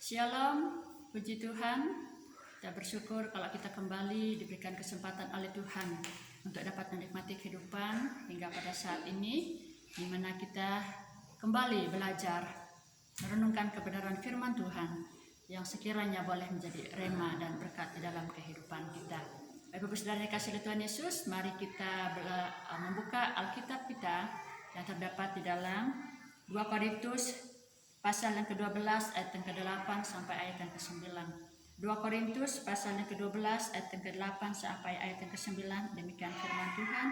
Shalom, puji Tuhan. Kita bersyukur kalau kita kembali diberikan kesempatan oleh Tuhan untuk dapat menikmati kehidupan hingga pada saat ini, di mana kita kembali belajar merenungkan kebenaran firman Tuhan yang sekiranya boleh menjadi rema dan berkat di dalam kehidupan kita. Bapak Ibu Saudara yang dikasihi Tuhan Yesus, mari kita membuka Alkitab kita yang terdapat di dalam 2 Korintus pasal yang ke-12 ayat yang ke-8 sampai ayat yang ke-9. 2 Korintus pasal yang ke-12 ayat yang ke-8 sampai ayat yang ke-9. Demikian firman Tuhan.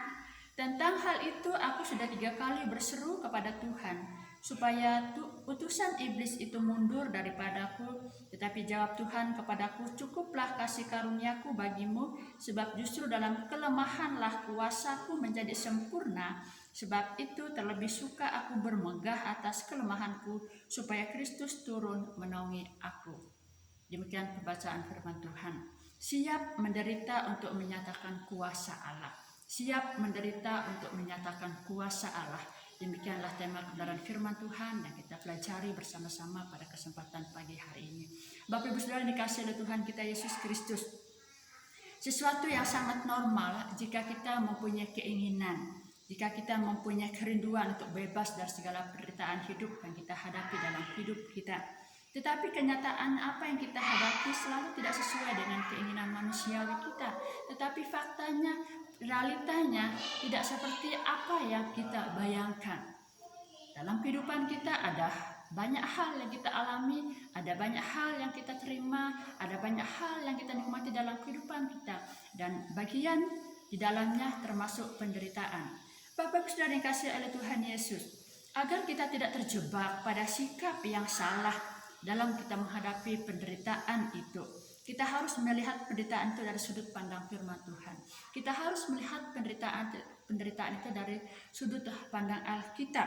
Tentang hal itu aku sudah 3 kali berseru kepada Tuhan supaya utusan iblis itu mundur daripadaku, tetapi jawab Tuhan kepadaku, cukuplah kasih karuniaku bagimu, sebab justru dalam kelemahanlah kuasaku menjadi sempurna. Sebab itu terlebih suka aku bermegah atas kelemahanku, supaya Kristus turun menaungi aku. Demikian pembacaan firman Tuhan. Siap menderita untuk menyatakan kuasa Allah. Siap menderita untuk menyatakan kuasa Allah. Demikianlah tema kebenaran firman Tuhan yang kita pelajari bersama-sama pada kesempatan pagi hari ini. Bapak Ibu Saudara dikasihi oleh Tuhan kita Yesus Kristus, sesuatu yang sangat normal jika kita mempunyai keinginan, jika kita mempunyai kerinduan untuk bebas dari segala penderitaan hidup yang kita hadapi dalam hidup kita. Tetapi kenyataan apa yang kita hadapi selalu tidak sesuai dengan keinginan manusiawi kita. Tetapi faktanya, realitanya tidak seperti apa yang kita bayangkan. Dalam kehidupan kita ada banyak hal yang kita alami, ada banyak hal yang kita terima, ada banyak hal yang kita nikmati dalam kehidupan kita. Dan bagian di dalamnya termasuk penderitaan. Bapak Saudara yang dikasihi oleh Tuhan Yesus, agar kita tidak terjebak pada sikap yang salah dalam kita menghadapi penderitaan itu, kita harus melihat penderitaan itu dari sudut pandang firman Tuhan. Kita harus melihat penderitaan itu dari sudut pandang Alkitab.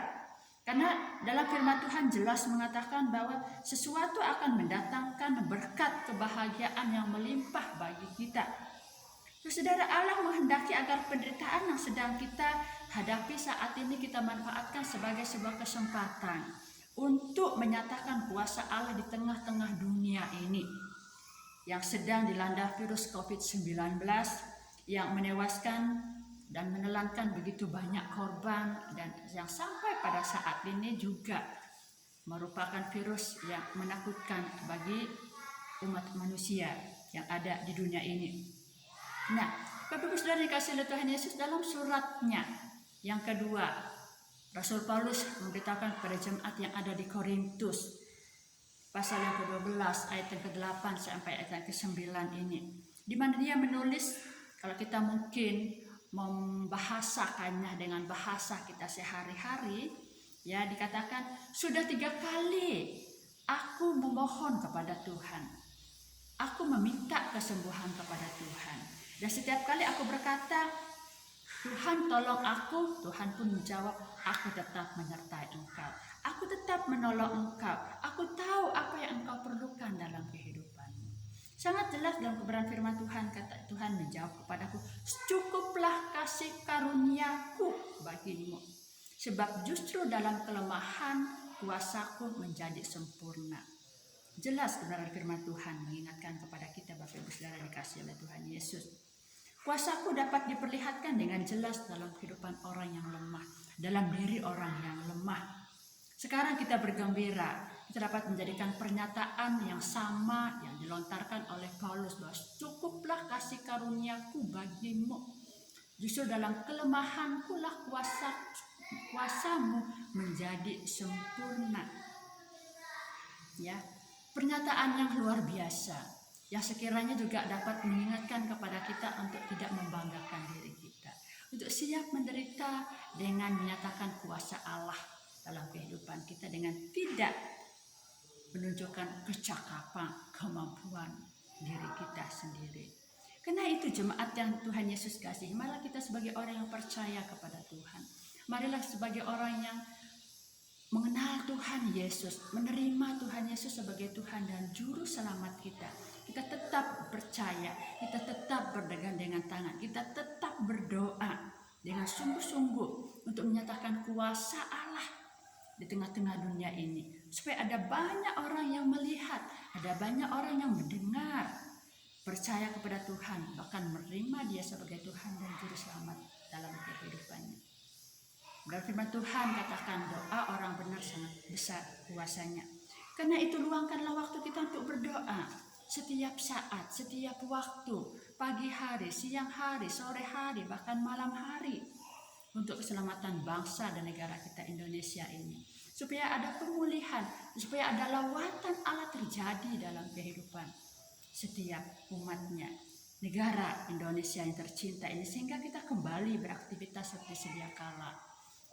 Karena dalam firman Tuhan jelas mengatakan bahwa sesuatu akan mendatangkan berkat kebahagiaan yang melimpah bagi kita. Saudara, Allah menghendaki agar penderitaan yang sedang kita hadapi saat ini kita manfaatkan sebagai sebuah kesempatan untuk menyatakan kuasa Allah di tengah-tengah dunia ini yang sedang dilanda virus COVID-19 yang menewaskan dan menelankan begitu banyak korban, dan yang sampai pada saat ini juga merupakan virus yang menakutkan bagi umat manusia yang ada di dunia ini. Nah, Bapak Ibu Saudara dikasihi oleh Tuhan Yesus, dalam suratnya yang kedua, Rasul Paulus memberitakan kepada jemaat yang ada di Korintus pasal yang ke-12 ayat yang ke-8 sampai ayat yang ke-9 ini, di mana dia menulis, kalau kita mungkin membahasakannya dengan bahasa kita sehari-hari, ya, dikatakan sudah 3 kali aku memohon kepada Tuhan, aku meminta kesembuhan kepada Tuhan. Dan setiap kali aku berkata, Tuhan tolong aku, Tuhan pun menjawab, aku tetap menyertai engkau. Aku tetap menolong engkau. Aku tahu apa yang engkau perlukan dalam kehidupanmu. Sangat jelas dalam kebenaran firman Tuhan, kata Tuhan menjawab kepadaku, cukuplah kasih karuniaku bagimu. Sebab justru dalam kelemahan kuasaku menjadi sempurna. Jelas kebenaran firman Tuhan mengingatkan kepada kita, Bapak Ibu Saudara dikasihi oleh Tuhan Yesus. Kuasaku dapat diperlihatkan dengan jelas dalam kehidupan orang yang lemah, dalam diri orang yang lemah. Sekarang kita bergembira, kita dapat menjadikan pernyataan yang sama yang dilontarkan oleh Paulus bahwa cukuplah kasih karuniaku bagimu. Justru dalam kelemahanku lah kuasamu menjadi sempurna. Ya, pernyataan yang luar biasa, yang sekiranya juga dapat mengingatkan kepada kita untuk tidak membanggakan diri kita, untuk siap menderita dengan menyatakan kuasa Allah dalam kehidupan kita, dengan tidak menunjukkan kecakapan, kemampuan diri kita sendiri. Karena itu jemaat yang Tuhan Yesus kasih, marilah kita sebagai orang yang percaya kepada Tuhan, marilah sebagai orang yang mengenal Tuhan Yesus, menerima Tuhan Yesus sebagai Tuhan dan Juru Selamat kita, kita tetap percaya, kita tetap bergandengan tangan, kita tetap berdoa dengan sungguh-sungguh untuk menyatakan kuasa Allah di tengah-tengah dunia ini. supaya ada banyak orang yang melihat, ada banyak orang yang mendengar, percaya kepada Tuhan, bahkan menerima Dia sebagai Tuhan dan Juru Selamat dalam kehidupannya. Dan firman Tuhan katakan doa orang benar sangat besar kuasanya. Karena itu luangkanlah waktu kita untuk berdoa setiap saat, setiap waktu, pagi hari, siang hari, sore hari, bahkan malam hari, untuk keselamatan bangsa dan negara kita Indonesia ini. Supaya ada pemulihan, supaya ada lawatan Allah terjadi dalam kehidupan setiap umatnya, negara Indonesia yang tercinta ini, sehingga kita kembali beraktivitas seperti sedia kala.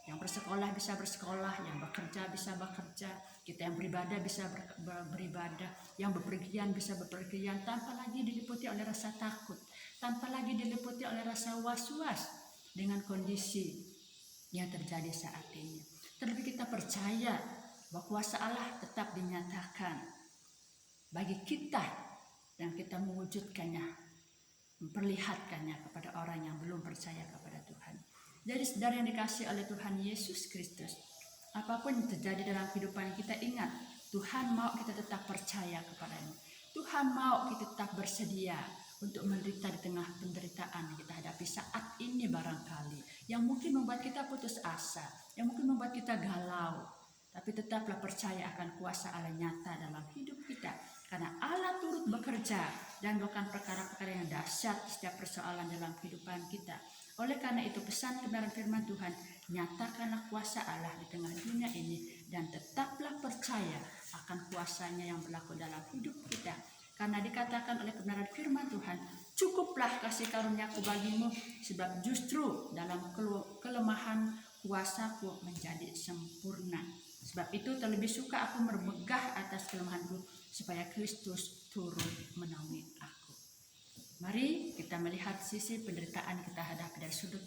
Yang bersekolah bisa bersekolah, yang bekerja bisa bekerja, kita yang beribadah bisa beribadah, yang bepergian bisa bepergian, tanpa lagi diliputi oleh rasa takut, tanpa lagi diliputi oleh rasa was-was dengan kondisi yang terjadi saat ini. Terlebih kita percaya bahwa kuasa Allah tetap dinyatakan bagi kita, dan kita mewujudkannya, memperlihatkannya kepada orang yang belum percaya kepada Tuhan. Jadi saudara yang dikasih oleh Tuhan Yesus Kristus, apapun yang terjadi dalam kehidupan kita, ingat, Tuhan mau kita tetap percaya kepadanya. Tuhan mau kita tetap bersedia untuk menderita di tengah penderitaan yang kita hadapi saat ini barangkali, yang mungkin membuat kita putus asa, yang mungkin membuat kita galau. Tapi tetaplah percaya akan kuasa Allah nyata dalam hidup kita, karena Allah turut bekerja dan melakukan perkara-perkara yang dahsyat setiap persoalan dalam kehidupan kita. Oleh karena itu, pesan kebenaran firman Tuhan, nyatakanlah kuasa Allah di tengah dunia ini, dan tetaplah percaya akan kuasanya yang berlaku dalam hidup kita. Karena dikatakan oleh kebenaran firman Tuhan, cukuplah kasih karuniaku bagimu, sebab justru dalam kelemahan kuasaku menjadi sempurna. Sebab itu terlebih suka aku bermegah atas kelemahanku, supaya Kristus turut menaungi aku. Mari kita melihat sisi penderitaan kita hadapi dari sudut